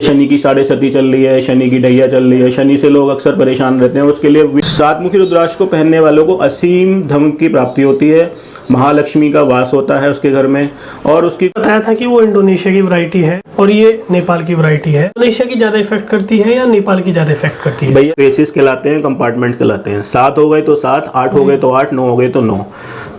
शनि की साढ़े सती चल रही है, शनि की ढैया चल रही है, शनि से लोग अक्सर परेशान रहते हैं। उसके लिए सातमुखी रुद्राक्ष को पहनने वालों को असीम धन की प्राप्ति होती है, महालक्ष्मी का वास होता है उसके घर में। और उसकी बताया था कि वो इंडोनेशिया की वैरायटी है और ये नेपाल की वैरायटी है। इंडोनेशिया की ज्यादा इफेक्ट करती है या नेपाल की ज्यादा इफेक्ट करती है? भैया फेसेस कहलाते हैं, कंपार्टमेंट कहलाते हैं। 7 हो गए तो 7, 8 हो गए तो 8, 9 हो गए तो 9।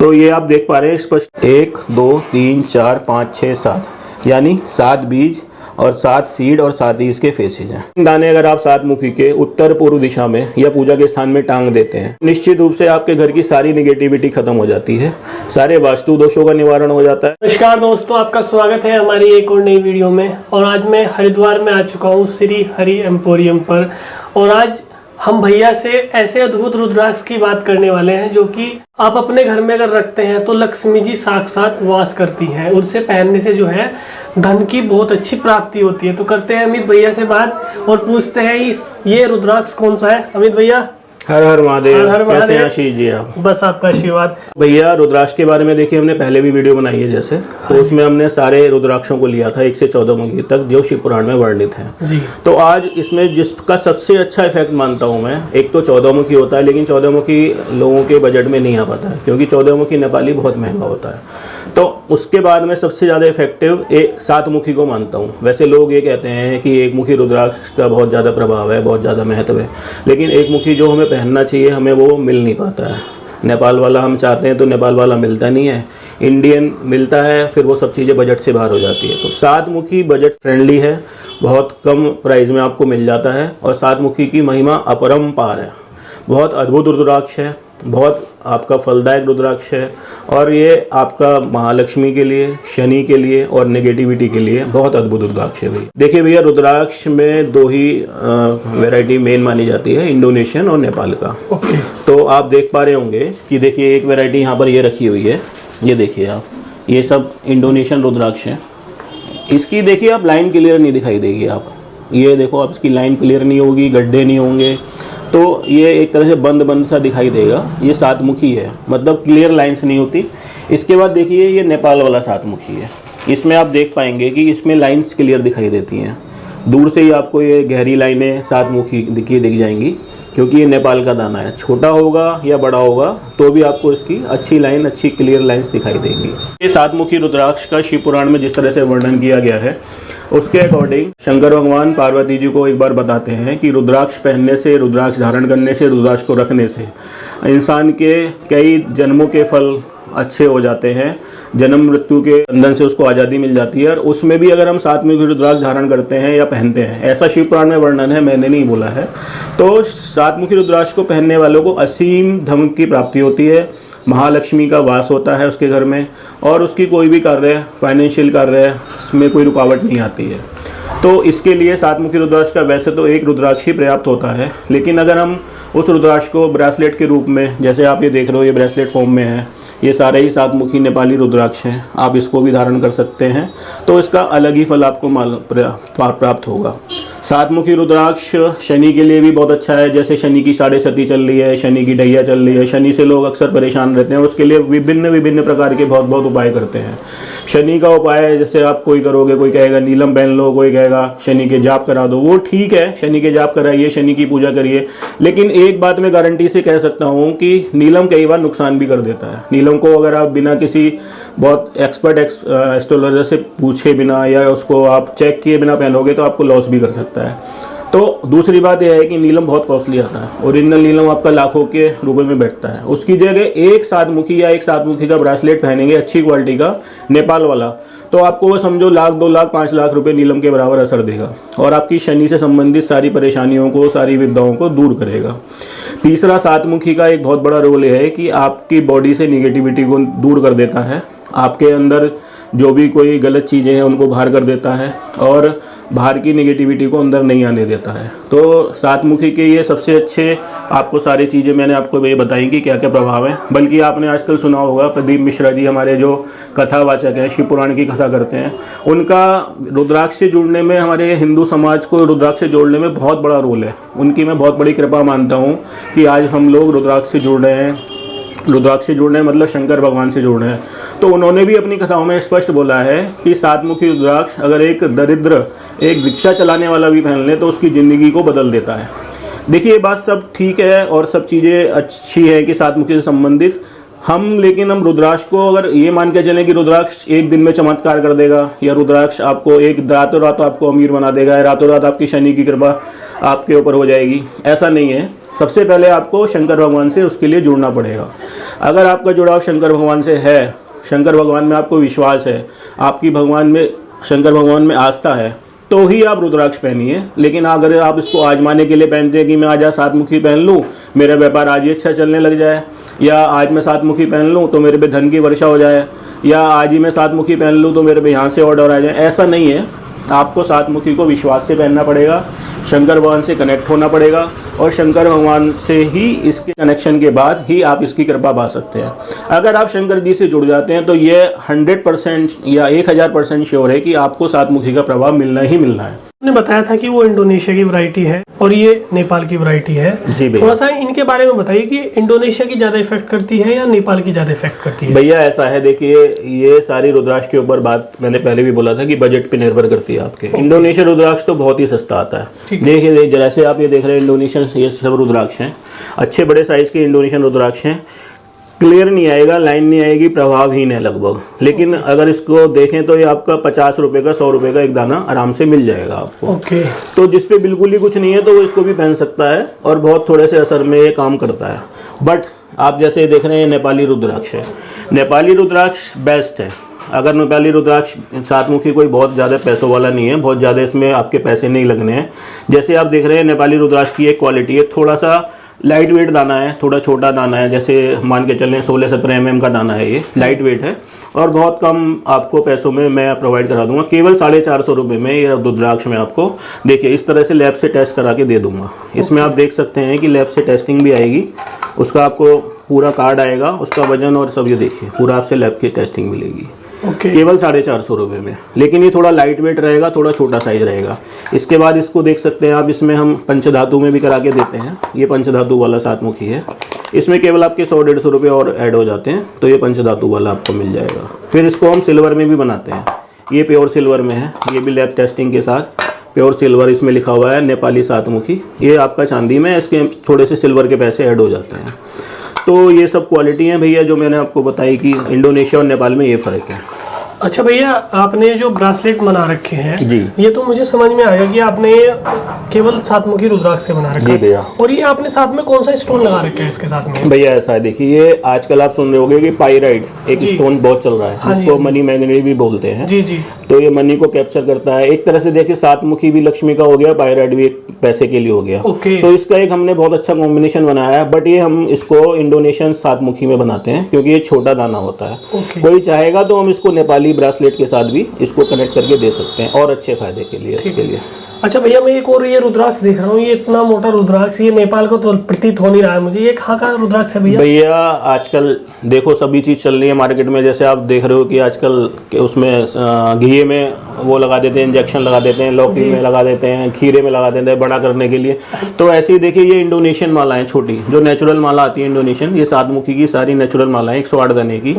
तो ये आप देख पा रहे हैं स्पष्ट, 1 2 3 4 5 6 7, यानी 7 बीज और 7 सीड और 7 ही इसके फेसेज हैं। दाने अगर आप सातमुखी के उत्तर पूर्व दिशा में या पूजा के स्थान में टांग देते हैं, निश्चित रूप से आपके घर की सारी नेगेटिविटी खत्म हो जाती है, सारे वास्तु दोषों का निवारण हो जाता है। नमस्कार दोस्तों, आपका स्वागत है हमारी एक और नई वीडियो में। और आज मैं हरिद्वार में आ चुका हूँ श्री हरि एम्पोरियम पर। और आज हम भैया से ऐसे अद्भुत रुद्राक्ष की बात करने वाले हैं जो कि आप अपने घर में अगर रखते हैं तो लक्ष्मी जी साक्षात वास करती हैं। उनसे पहनने से जो है धन की बहुत अच्छी प्राप्ति होती है। तो करते हैं अमित भैया से बात और पूछते हैं ये रुद्राक्ष कौन सा है। अमित भैया, हर हर महादेव। हर हर कैसे हैं महादेव। आशीष जी आप? बस आपका आशीर्वाद। भैया रुद्राक्ष के बारे में देखिए, हमने पहले भी वीडियो बनाई है जैसे, तो उसमें हमने सारे रुद्राक्षों को लिया था 1 से 14 मुखी तक, जो शिव पुराण में वर्णित है जी। तो आज इसमें जिसका सबसे अच्छा इफेक्ट मानता हूँ मैं, एक तो 14 मुखी होता है, लेकिन 14 मुखी लोगों के बजट में नहीं आ पाता है क्योंकि 14 मुखी नेपाली बहुत महंगा होता है। तो उसके बाद में सबसे ज़्यादा इफेक्टिव एक 7 मुखी को मानता हूँ। वैसे लोग ये कहते हैं कि 1 मुखी रुद्राक्ष का बहुत ज़्यादा प्रभाव है, बहुत ज़्यादा महत्व है, लेकिन 1 मुखी जो हमें पहनना चाहिए हमें वो मिल नहीं पाता है। नेपाल वाला हम चाहते हैं तो नेपाल वाला मिलता नहीं है, इंडियन मिलता है, फिर वो सब चीज़ें बजट से बाहर हो जाती है। तो 7 मुखी बजट फ्रेंडली है, बहुत कम प्राइस में आपको मिल जाता है। और 7 मुखी की महिमा अपरंपार है, बहुत अद्भुत रुद्राक्ष है, बहुत आपका फलदायक रुद्राक्ष है। और ये आपका महालक्ष्मी के लिए, शनि के लिए और नेगेटिविटी के लिए बहुत अद्भुत रुद्राक्ष है भैया। देखिए भैया, रुद्राक्ष में 2 ही वैरायटी मेन मानी जाती है, इंडोनेशियन और नेपाल का। तो आप देख पा रहे होंगे कि देखिए एक वैरायटी यहाँ पर ये रखी हुई है, ये देखिए आप, ये सब इंडोनेशियन रुद्राक्ष है। इसकी देखिए आप लाइन क्लियर नहीं दिखाई देगी, आप ये देखो, आप इसकी लाइन क्लियर नहीं होगी, गड्ढे नहीं होंगे, तो ये एक तरह से बंद बंद सा दिखाई देगा। ये 7 मुखी है, मतलब क्लियर लाइंस नहीं होती। इसके बाद देखिए ये नेपाल वाला 7 मुखी है, इसमें आप देख पाएंगे कि इसमें लाइंस क्लियर दिखाई देती हैं। दूर से ही आपको ये गहरी लाइनें 7 मुखी दिख जाएंगी, क्योंकि ये नेपाल का दाना है। छोटा होगा या बड़ा होगा तो भी आपको इसकी अच्छी लाइन, अच्छी क्लियर लाइंस दिखाई देंगी। ये 7 मुखी रुद्राक्ष का शिव पुराण में जिस तरह से वर्णन किया गया है, उसके अकॉर्डिंग शंकर भगवान पार्वती जी को एक बार बताते हैं कि रुद्राक्ष पहनने से, रुद्राक्ष धारण करने से, रुद्राक्ष को रखने से इंसान के कई जन्मों के फल अच्छे हो जाते हैं, जन्म मृत्यु के बंधन से उसको आज़ादी मिल जाती है। और उसमें भी अगर हम 7 मुखी रुद्राक्ष धारण करते हैं या पहनते हैं, ऐसा शिव पुराण में वर्णन है, मैंने नहीं बोला है। तो 7 मुखी रुद्राक्ष को पहनने वालों को असीम धन की प्राप्ति होती है, महालक्ष्मी का वास होता है उसके घर में, और उसकी कोई भी कार्य, फाइनेंशियल कार्य, इसमें कोई रुकावट नहीं आती है। तो इसके लिए 7 मुखी रुद्राक्ष का वैसे तो एक रुद्राक्ष ही पर्याप्त होता है, लेकिन अगर हम उस रुद्राक्ष को ब्रेसलेट के रूप में, जैसे आप ये देख रहे हो, ये ब्रेसलेट फॉर्म में है, ये सारे ही 7 मुखी नेपाली रुद्राक्ष हैं, आप इसको भी धारण कर सकते हैं, तो इसका अलग ही फल आपको प्राप्त होगा। 7 मुखी रुद्राक्ष शनि के लिए भी बहुत अच्छा है। जैसे शनि की साढ़े सती चल रही है, शनि की ढैया चल रही है, शनि से लोग अक्सर परेशान रहते हैं, उसके लिए विभिन्न प्रकार के बहुत उपाय करते हैं। शनि का उपाय जैसे आप कोई करोगे, कोई कहेगा नीलम पहन लो, कोई कहेगा शनि के जाप करा दो, वो ठीक है, शनि के जाप कराइए, शनि की पूजा करिए, लेकिन एक बात मैं गारंटी से कह सकता हूँ कि नीलम कई बार नुकसान भी कर देता है। नीलम को अगर आप बिना किसी बहुत एक्सपर्ट एस्ट्रोलॉजर से पूछे बिना या उसको आप चेक किए बिना पहनोगे तो आपको लॉस भी कर सकता है। तो दूसरी बात यह है कि नीलम बहुत कॉस्टली आता है, ओरिजिनल नीलम आपका लाखों के रुपए में बैठता है। उसकी जगह एक 7 मुखी या एक 7 मुखी का ब्रेसलेट पहनेंगे अच्छी क्वालिटी का नेपाल वाला, तो आपको वो समझो 1 लाख 2 लाख 5 लाख रुपए नीलम के बराबर असर देगा और आपकी शनि से संबंधित सारी परेशानियों को, सारी विपदाओं को दूर करेगा। तीसरा, 7 मुखी का एक बहुत बड़ा रोल है कि आपकी बॉडी से निगेटिविटी को दूर कर देता है, आपके अंदर जो भी कोई गलत चीज़ें हैं उनको बाहर कर देता है और बाहर की नेगेटिविटी को अंदर नहीं आने देता है। तो 7 मुखी के ये सबसे अच्छे आपको सारी चीज़ें मैंने आपको ये बताई कि क्या क्या प्रभाव है। बल्कि आपने आजकल सुना होगा प्रदीप मिश्रा जी, हमारे जो कथावाचक हैं, शिव पुराण की कथा करते हैं, उनका रुद्राक्ष से जुड़ने में, हमारे हिंदू समाज को रुद्राक्ष से जोड़ने में बहुत बड़ा रोल है। उनकी मैं बहुत बड़ी कृपा मानता हूँ कि आज हम लोग रुद्राक्ष से जुड़ रहे हैं, रुद्राक्ष से जुड़ना है मतलब शंकर भगवान से जुड़ना है। तो उन्होंने भी अपनी कथाओं में स्पष्ट बोला है कि सातमुखी रुद्राक्ष अगर एक दरिद्र, एक रिक्शा चलाने वाला भी पहन ले तो उसकी ज़िंदगी को बदल देता है। देखिए ये बात सब ठीक है और सब चीज़ें अच्छी है कि सातमुखी से संबंधित लेकिन हम रुद्राक्ष को अगर ये मान के चलें कि रुद्राक्ष एक दिन में चमत्कार कर देगा, या रुद्राक्ष आपको एक रातों रात आपको अमीर बना देगा, या रातों रात आपकी शनि की कृपा आपके ऊपर हो जाएगी, ऐसा नहीं है। सबसे पहले आपको शंकर भगवान से उसके लिए जुड़ना पड़ेगा। अगर आपका जुड़ाव शंकर भगवान से है, शंकर भगवान में आपको विश्वास है, आपकी शंकर भगवान में आस्था है, तो ही आप रुद्राक्ष पहनिए। लेकिन अगर आप इसको आजमाने के लिए पहनते हैं कि मैं आज सातमुखी पहन लूँ, मेरा व्यापार आज ही अच्छा चलने लग जाए, या आज मैं सातमुखी पहन लूँ तो मेरे पे धन की वर्षा हो जाए, या आज ही मैं सातमुखी पहन लूँ तो मेरे पे यहाँ से ऑर्डर आ जाए, ऐसा नहीं है। आपको सातमुखी को विश्वास से पहनना पड़ेगा, शंकर भगवान से कनेक्ट होना पड़ेगा, और शंकर भगवान से ही इसके कनेक्शन के बाद ही आप इसकी कृपा पा सकते हैं। अगर आप शंकर जी से जुड़ जाते हैं तो ये 100% या 1000% श्योर है कि आपको सातमुखी का प्रभाव मिलना ही मिलना है। आपने बताया था कि वो इंडोनेशिया की वैरायटी है और ये नेपाल की वैरायटी है। जी भैया, थोड़ा सा इनके बारे में बताइए कि इंडोनेशिया की ज़्यादा इफेक्ट करती है या नेपाल की ज़्यादा इफेक्ट करती है? भैया ऐसा है, देखिए ये सारी रुद्राक्ष के ऊपर बात मैंने पहले भी बोला था कि बजट पे निर्भर करती है आपके। इंडोनेशिया रुद्राक्ष तो बहुत ही सस्ता आता है। देखिए जैसे आप ये देख रहे हैं इंडोनेशियन, ये सब रुद्राक्ष हैं, अच्छे बड़े साइज के इंडोनेशियन रुद्राक्ष हैं। क्लियर नहीं आएगा, लाइन नहीं आएगी, प्रभावहीन है लगभग। लेकिन अगर इसको देखें तो ये आपका 50 रुपये का, 100 रुपये का एक दाना आराम से मिल जाएगा आपको। तो जिस पे बिल्कुल ही कुछ नहीं है तो वो इसको भी पहन सकता है और बहुत थोड़े से असर में ये काम करता है। बट आप जैसे देख रहे हैं नेपाली रुद्राक्ष है, नेपाली रुद्राक्ष बेस्ट है। अगर नेपाली रुद्राक्ष सातमुखी कोई बहुत ज़्यादा पैसों वाला नहीं है, बहुत ज़्यादा इसमें आपके पैसे नहीं लगने हैं। जैसे आप देख रहे हैं नेपाली रुद्राक्ष की एक क्वालिटी है, थोड़ा सा लाइट वेट दाना है, थोड़ा छोटा दाना है, जैसे मान के चलें 16-17 mm का दाना है, ये लाइट वेट है और बहुत कम आपको पैसों में मैं प्रोवाइड करा दूंगा। केवल 450 रुपये में ये रुद्राक्ष में आपको देखिए इस तरह से लैब से टेस्ट करा के दे दूंगा। इसमें आप देख सकते हैं कि लैब से टेस्टिंग भी आएगी, उसका आपको पूरा कार्ड आएगा, उसका वजन और सब ये देखिए पूरा आपसे लैब की टेस्टिंग मिलेगी। केवल 450 रुपये में। लेकिन ये थोड़ा लाइट वेट रहेगा, थोड़ा छोटा साइज रहेगा। इसके बाद इसको देख सकते हैं आप, इसमें हम पंचधातु में भी करा के देते हैं। ये पंचधातु वाला सातमुखी है, इसमें केवल आपके 100-150 रुपये और ऐड हो जाते हैं तो ये पंचधातु वाला आपको मिल जाएगा। फिर इसको हम सिल्वर में भी बनाते हैं, ये प्योर सिल्वर में है, ये भी लैब टेस्टिंग के साथ प्योर सिल्वर इसमें लिखा हुआ है नेपाली सातमुखी। ये आपका चांदी में, इसके थोड़े से सिल्वर के पैसे ऐड हो जाते हैं। तो ये सब क्वालिटी हैं भैया जो मैंने आपको बताई कि इंडोनेशिया और नेपाल में ये फ़र्क है। अच्छा भैया, आपने जो ब्रासलेट बना रखे हैं जी, ये तो मुझे समझ में आया कि आपने केवल सातमुखी रुद्राक्ष से बना रखा है भैया। और ये आपने साथ में कौन सा स्टोन लगा रखा है इसके साथ में? भैया ऐसा है, देखिए ये आजकल आप सुन रहे होंगे कि पाइराइट एक स्टोन बहुत चल रहा है, हाँ जिसको मनी मैग्नेट भी बोलते हैं। जी जी। तो ये मनी को कैप्चर करता है एक तरह से। देखिए सातमुखी भी लक्ष्मी का हो गया, पाइराइट भी पैसे के लिए हो गया। तो इसका एक हमने बहुत अच्छा कॉम्बिनेशन बनाया है। बट ये हम इसको इंडोनेशियन सातमुखी में बनाते हैं क्योंकि ये छोटा दाना होता है। कोई चाहेगा तो हम इसको नेपाली ब्रासलेट के साथ भी इसको कनेक्ट करके दे सकते हैं और अच्छे फायदे के लिए इसके लिए। अच्छा भैया, मैं एक और ये रुद्राक्ष देख रहा हूँ, ये इतना मोटा रुद्राक्ष, ये नेपाल को तो प्रतीत हो नहीं रहा है मुझे। ये कहाँ का रुद्राक्ष है भैया? भैया आजकल देखो सभी चीज़ चल रही है मार्केट में। जैसे आप देख रहे हो कि आजकल उसमें घी में वो लगा देते हैं, इंजेक्शन लगा देते हैं, लौकी में लगा देते हैं, खीरे में लगा देते हैं बड़ा करने के लिए। तो ऐसे ही देखिए ये इंडोनेशियन माला है, छोटी जो नेचुरल माला आती है इंडोनेशियन, ये सातमुखी की सारी नेचुरल माला है 108 दाने की।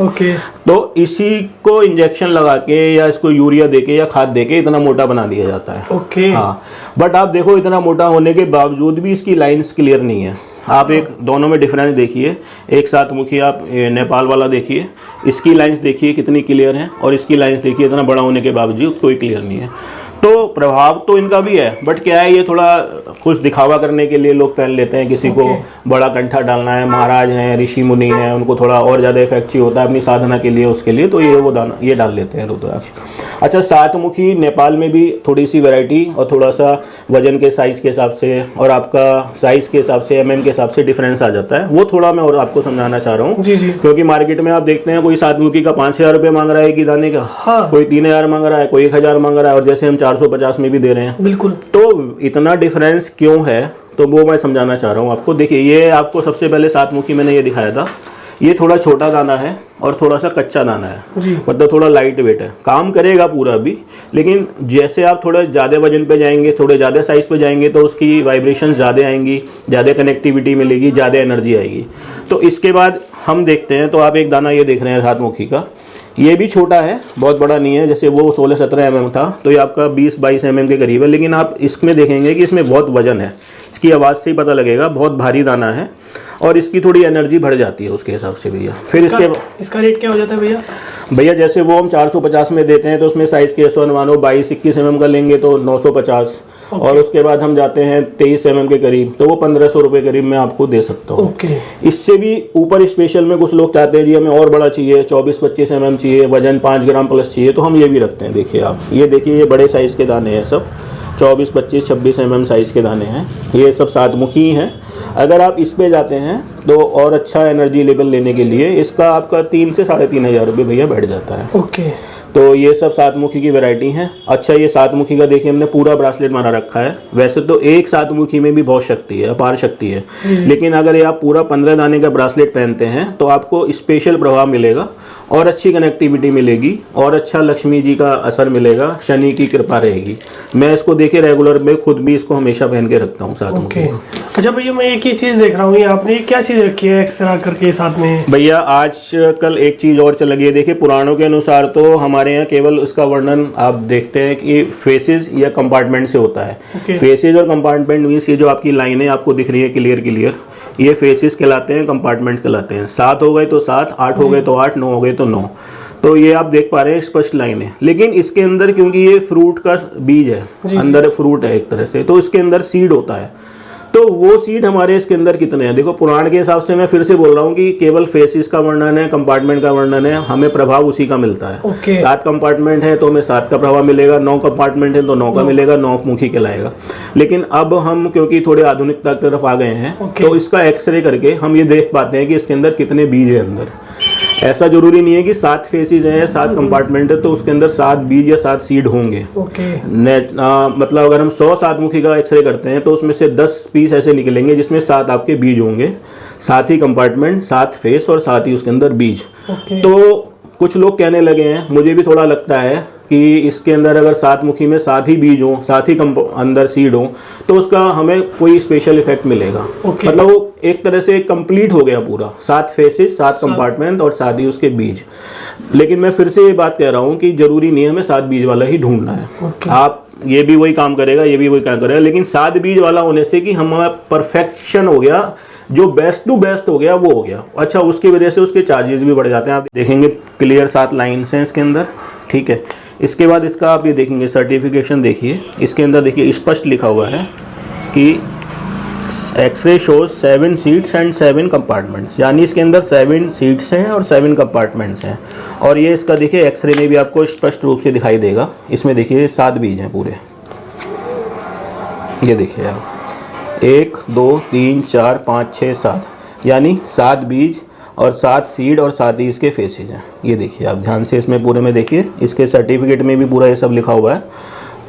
तो इसी को इंजेक्शन लगा के या इसको यूरिया देके या खाद देके इतना मोटा बना दिया जाता है। हाँ, बट आप देखो इतना मोटा होने के बावजूद भी इसकी लाइंस क्लियर नहीं है। आप एक दोनों में डिफरेंस देखिए, एक सातमुखी आप नेपाल वाला देखिए, इसकी लाइंस देखिए कितनी क्लियर है और इसकी लाइंस देखिए इतना बड़ा होने के बावजूद कोई क्लियर नहीं है। तो प्रभाव तो इनका भी है, बट क्या है ये थोड़ा कुछ दिखावा करने के लिए लोग पहन लेते हैं। किसी को बड़ा कंठा डालना है, महाराज हैं, ऋषि मुनि हैं, उनको थोड़ा और ज़्यादा इफेक्टिव होता है अपनी साधना के लिए, उसके लिए तो ये वो दाना ये डाल लेते हैं रुद्राक्ष। अच्छा, सातमुखी नेपाल में भी थोड़ी सी वैरायटी और थोड़ा सा वजन के साइज़ के हिसाब से और आपका साइज़ के हिसाब से mm के हिसाब से डिफरेंस आ जाता है। वो थोड़ा मैं और आपको समझाना चाह रहा हूँ, क्योंकि मार्केट में आप देखते हैं कोई सातमुखी का 5000 रुपये मांग रहा है कि दाने का, कोई 3000 मांग रहा है, कोई 1000 मांग रहा है, और जैसे हम 450 में भी दे रहे हैं। बिल्कुल। तो इतना डिफरेंस क्यों है, तो वो मैं समझाना चाह रहा हूँ आपको। देखिए ये आपको सबसे पहले सातमुखी मैंने ये दिखाया था, ये थोड़ा छोटा दाना है और थोड़ा सा कच्चा दाना है जी। मतलब थोड़ा लाइट वेट है, काम करेगा पूरा भी, लेकिन जैसे आप थोड़ा ज़्यादा वजन पे जाएंगे, थोड़े ज़्यादा साइज़ पे जाएंगे तो उसकी वाइब्रेशन ज़्यादा आएंगी, ज़्यादा कनेक्टिविटी मिलेगी, ज़्यादा एनर्जी आएगी। तो इसके बाद हम देखते हैं, तो आप एक दाना ये देख रहे हैं हाथमुखी का, ये भी छोटा है, बहुत बड़ा नहीं है। जैसे वो 16-17 mm था तो ये आपका 20-22 mm के करीब है, लेकिन आप इसमें देखेंगे कि इसमें बहुत वजन है, इसकी आवाज़ से ही पता लगेगा, बहुत भारी दाना है और इसकी थोड़ी एनर्जी बढ़ जाती है उसके हिसाब से भैया। फिर इसका रेट क्या हो जाता है भैया? भैया जैसे वो हम 450 में देते हैं तो उसमें साइज़ के 22-21 mm का लेंगे तो 950, और उसके बाद हम जाते हैं 23 mm के करीब तो वो 1500 रुपये करीब मैं आपको दे सकता हूँ। इससे भी ऊपर स्पेशल में कुछ लोग चाहते हैं जी हमें और बड़ा चाहिए, 24-25 mm चाहिए, वजन 5 ग्राम प्लस चाहिए, तो हम ये भी रखते हैं। देखिए आप ये देखिए, ये बड़े साइज़ के दाने हैं, सब 24-25-26 mm साइज़ के दाने हैं, ये सब सातमुखी हैं। अगर आप इस पे जाते हैं तो और अच्छा एनर्जी लेवल लेने के लिए इसका आपका 3 से 3,500 रुपये भैया बैठ जाता है। तो ये सब सातमुखी की वैरायटी हैं। अच्छा ये सातमुखी का देखिए हमने पूरा ब्रासलेट मारा रखा है। वैसे तो एक सातमुखी में भी बहुत शक्ति है, अपार शक्ति है, लेकिन अगर ये आप पूरा 15 दाने का ब्रासलेट पहनते हैं तो आपको स्पेशल प्रभाव मिलेगा और अच्छी कनेक्टिविटी मिलेगी और अच्छा लक्ष्मी जी का असर मिलेगा, शनि की कृपा रहेगी। मैं इसको देखे रेगुलर में खुद भी इसको हमेशा पहन के रखता हूँ सातमुखी। अच्छा भैया मैं एक ही चीज़ देख रहा हूँ, ये आपने क्या चीज़ रखी है एक्सरा करके साथ में? भैया आज कल एक चीज़ और चल गई है। देखिए पुराणों के अनुसार तो हमारे यहाँ केवल उसका वर्णन आप देखते हैं कि फेसेस या कंपार्टमेंट से होता है। फेसेस और कंपार्टमेंट मीन्स ये जो आपकी लाइनें आपको दिख रही है क्लियर, ये फेसेस कहलाते हैं, कंपार्टमेंट कहलाते हैं। 7 हो गए तो 7, 8 हो गए तो 8, 9 हो गए तो 9। तो ये आप देख पा रहे हैं स्पष्ट लाइन है। लेकिन इसके अंदर क्योंकि ये फ्रूट का बीज है, अंदर फ्रूट है एक तरह से, तो इसके अंदर सीड होता है। तो वो सीड हमारे इसके अंदर कितने हैं? देखो पुराण के हिसाब से मैं फिर से बोल रहा हूँ कि केवल फेसिस का वर्णन है, कंपार्टमेंट का वर्णन है, हमें प्रभाव उसी का मिलता है। 7 कंपार्टमेंट है तो हमें 7 का प्रभाव मिलेगा, 9 कंपार्टमेंट है तो 9 का मिलेगा, 9 मुखी कहलाएगा। लेकिन अब हम क्योंकि थोड़े आधुनिकता की तरफ आ गए हैं तो इसका एक्सरे करके हम ये देख पाते हैं कि इसके अंदर कितने बीज है अंदर। ऐसा जरूरी नहीं है कि 7 फेसिस हैं, 7 कंपार्टमेंट है तो उसके अंदर 7 बीज या 7 सीड होंगे। मतलब अगर हम 100 सातमुखी का एक्सरे करते हैं तो उसमें से 10 पीस ऐसे निकलेंगे जिसमें 7 आपके बीज होंगे, 7 ही कंपार्टमेंट, 7 फेस और 7 ही उसके अंदर बीज। तो कुछ लोग कहने लगे हैं, मुझे भी थोड़ा लगता है कि इसके अंदर अगर 7 मुखी में 7 ही बीज हो, 7 ही अंदर सीड हो तो उसका हमें कोई स्पेशल इफेक्ट मिलेगा। मतलब वो एक तरह से कंप्लीट हो गया पूरा, 7 फेसेस, 7 कंपार्टमेंट और 7 ही उसके बीज। लेकिन मैं फिर से ये बात कह रहा हूँ कि जरूरी नहीं है हमें 7 बीज वाला ही ढूंढना है। आप ये भी वही काम करेगा, ये भी वही काम करेगा, लेकिन 7 बीज वाला होने से कि हमारा परफेक्शन हो गया, जो बेस्ट टू बेस्ट हो गया वो हो गया। अच्छा उसकी वजह से उसके चार्जेस भी बढ़ जाते हैं। आप देखेंगे क्लियर 7 लाइन्स हैं इसके अंदर, ठीक है। इसके बाद इसका आप ये देखेंगे सर्टिफिकेशन, देखिए इसके अंदर देखिए स्पष्ट लिखा हुआ है कि x ray shows 7 seats and 7 compartments, यानी इसके अंदर 7 सीट्स हैं और 7 कंपार्टमेंट्स हैं। और ये इसका देखिए एक्सरे में भी आपको स्पष्ट रूप से दिखाई देगा। इसमें देखिए 7 बीज हैं पूरे, ये देखिए आप 1 2 3 4 5 6 7, यानी 7 बीज और 7 सीड और 7 ही इसके फेसेज हैं। ये देखिए आप ध्यान से इसमें पूरे में देखिए, इसके सर्टिफिकेट में भी पूरा ये सब लिखा हुआ है।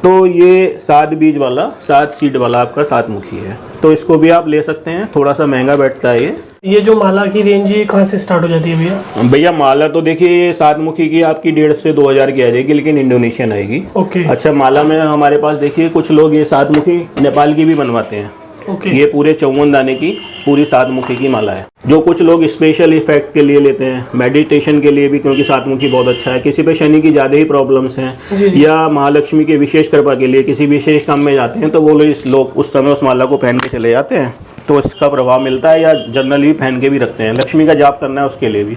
तो ये 7 बीज वाला 7 सीड वाला आपका सातमुखी है, तो इसको भी आप ले सकते हैं। थोड़ा सा महंगा बैठता है ये जो माला की रेंज है कहाँ से स्टार्ट हो जाती है भैया? भैया माला तो देखिए ये सातमुखी की आपकी 1,500 से 2,000 की आ जाएगी, लेकिन इंडोनेशियन आएगी। अच्छा माला में हमारे पास देखिए कुछ लोग ये सातमुखी नेपाल की भी बनवाते हैं। ये पूरे 54 दाने की पूरी सातमुखी की माला है, जो कुछ लोग स्पेशल इफेक्ट के लिए लेते हैं, मेडिटेशन के लिए भी, क्योंकि सातमुखी बहुत अच्छा है। किसी पे शनि की ज़्यादा ही प्रॉब्लम्स हैं या महालक्ष्मी के विशेष कृपा के लिए किसी विशेष काम में जाते हैं तो वो लोग उस समय उस माला को पहन के चले जाते हैं, तो इसका प्रभाव मिलता है। या जनरली पहन के भी रखते हैं, लक्ष्मी का जाप करना है उसके लिए भी।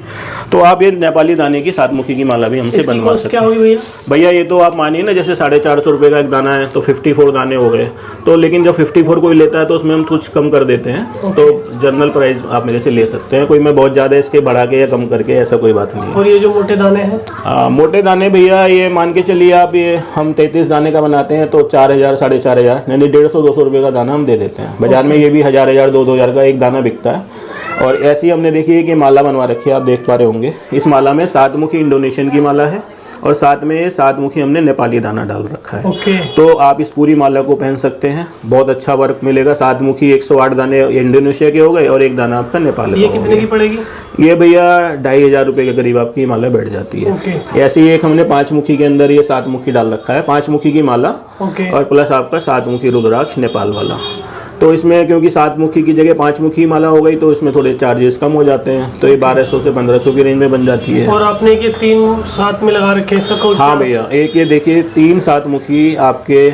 तो आप ये नेपाली दाने की सातमुखी की माला भी हमसे बनवा सकते हैं। भैया ये तो आप मानिए ना, जैसे 450 रुपये का एक दाना है तो 54 दाने हो गए, तो लेकिन जब 54 कोई लेता है तो उसमें हम कुछ कम कर देते हैं। तो जनरल प्राइस आप मेरे से ले सकते हैं, कोई मैं बहुत ज़्यादा इसके बढ़ा के या कम करके ऐसा कोई बात नहीं है। और ये जो मोटे दाने हैं? मोटे दाने भैया ये मान के चलिए आप, ये हम 33 दाने का बनाते हैं तो 4,000 4,500 यानी 150-200 रुपये का दाना हम दे देते हैं। बाजार में ये भी 1,000 2,000 का एक दाना बिकता है। और ऐसी हमने देखी है कि माला बनवा रखी है, आप देख पा रहे होंगे। इस माला में सातमुखी इंडोनेशियन की माला है और साथ में 7 मुखी हमने नेपाली दाना डाल रखा है। ओके। तो आप इस पूरी माला को पहन सकते हैं, बहुत अच्छा वर्क मिलेगा। 7 मुखी 108 दाने इंडोनेशिया के हो गए और 1 दाना आपका नेपाल का। ये कितने की पड़ेगी? ये भैया 2500 रुपये के करीब आपकी माला बैठ जाती है। ओके। ऐसे ही एक हमने 5 मुखी के अंदर ये 7 मुखी डाल रखा है, 5 मुखी की माला ओके। और प्लस आपका 7 मुखी रुद्राक्ष नेपाल वाला। तो इसमें क्योंकि 7 मुखी की जगह 5 मुखी माला हो गई तो इसमें थोड़े चार्जेस कम हो जाते हैं, तो ये 1200 से 1500 की रेंज में बन जाती है। और आपने ये 3 साथ में लगा रखे हैं, इसका कोड? हाँ भैया, एक ये देखिए 3 7 मुखी आपके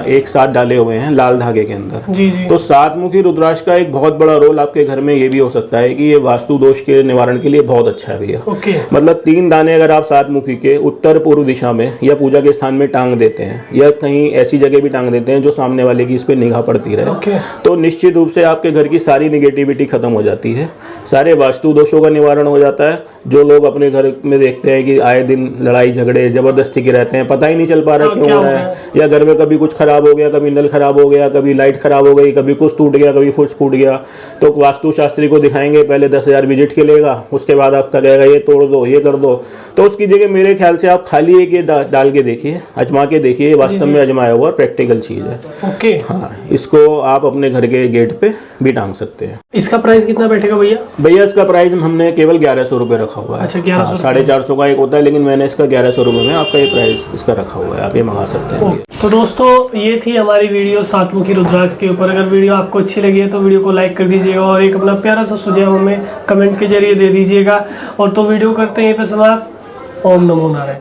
एक साथ डाले हुए हैं लाल धागे के अंदर। जी जी। तो 7 मुखी रुद्राक्ष का एक बहुत बड़ा रोल आपके घर में ये भी हो सकता है कि ये वास्तु दोष के निवारण के लिए बहुत अच्छा है भैया। ओके। मतलब 3 दाने अगर आप 7 मुखी के उत्तर पूर्व दिशा में या पूजा के स्थान में टांग देते हैं या कहीं ऐसी जगह भी टांग देते हैं जो सामने वाले की इस पर निगाह पड़ती रहे, ओके। तो निश्चित रूप से आपके घर की सारी निगेटिविटी खत्म हो जाती है, सारे वास्तु दोषों का निवारण हो जाता है। जो लोग अपने घर में देखते हैं कि आए दिन लड़ाई झगड़े जबरदस्ती के रहते हैं, पता ही नहीं चल पा रहा क्यों हो रहा है, या घर में कभी कुछ खराब हो गया, कभी नल खराब हो गया, कभी लाइट खराब हो गई, कभी कुछ टूट गया, कभी कुछ फूट गया, तो वास्तु शास्त्री को दिखाएंगे, पहले 10,000 विजिट के लेगा, उसके बाद आपका कहेगा ये तोड़ दो ये कर दो। तो उसकी जगह मेरे ख्याल से आप खाली एक ये डाल के देखिए, आजमा के देखिए, वास्तव में आजमाया हुआ प्रैक्टिकल चीज है। ओके। हाँ, इसको आप अपने घर के गेट पे भी टांग सकते हैं। इसका प्राइस कितना बैठेगा भैया? भैया इसका प्राइस हमने केवल 1100 रुपये रखा हुआ है। अच्छा, 1100। 450 का एक होता है, लेकिन मैंने इसका 1100 रुपये में आपका ये प्राइस इसका रखा हुआ है, आप ये मंगा सकते हैं। तो दोस्तों ये थी हमारी वीडियो 7 मुखी रुद्राक्ष के ऊपर। अगर वीडियो आपको अच्छी लगी है तो वीडियो को लाइक कर दीजिएगा और एक अपना प्यारा सा सुझाव हमें कमेंट के जरिए दे दीजिएगा। और तो वीडियो करते हैं यहीं पे समाप्त। ओम नमो नारायण।